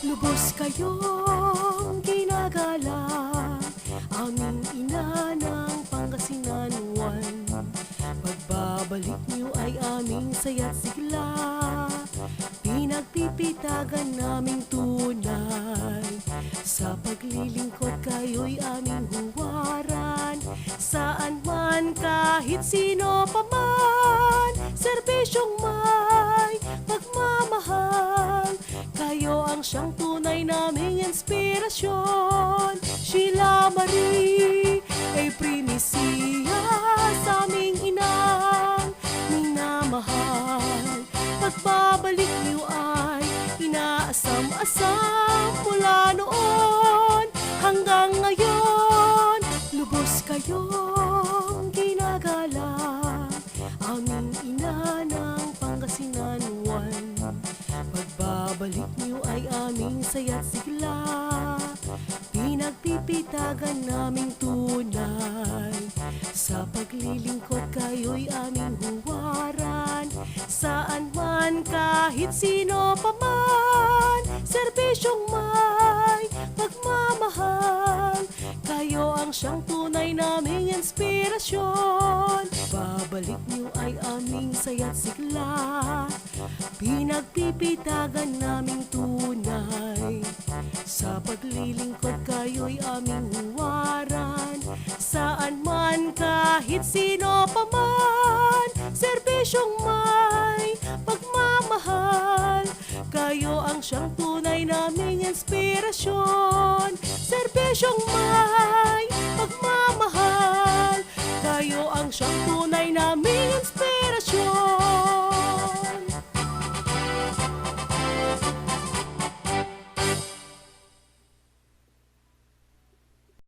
Lubos kayong ginagalang, aming ina ng Pangasinan One. Pagbabalik niyo ay aming saya't sigla, pinagpipitagan naming tunay. Sa paglilingkod kayo'y aming huwaran, saan man kahit sino pa man, serbisyong may pagmamahal. Kayo ang siyang tunay naming inspirasyon. Sheila Marie ay primisiya sa aming inang minamahal. Pagbabalik niyo ay inaasam-asam mula noon hanggang ngayon. Lubos kayong ginagalang, aming ina ng Pangasinan One. Pagbabalik niyo ay aming saya't sigla, pinagpipitagan naming tunay. Sa paglilingkod kayo'y aming huwaran, saan man kahit sino pa man, serbisyong may pagmamahal. Kayo ang siyang tunay naming inspirasyon. Babalik niyo ay aming saya't sigla, pinagpipitagan naming tunay. Sa paglilingkod kayo'y aming huwaran, saan man kahit sino pa man, serbisyong may pagmamahal. Kayo ang siyang tunay naming inspirasyon. Serbisyong may pagmamahal. Kayo ang siyang tunay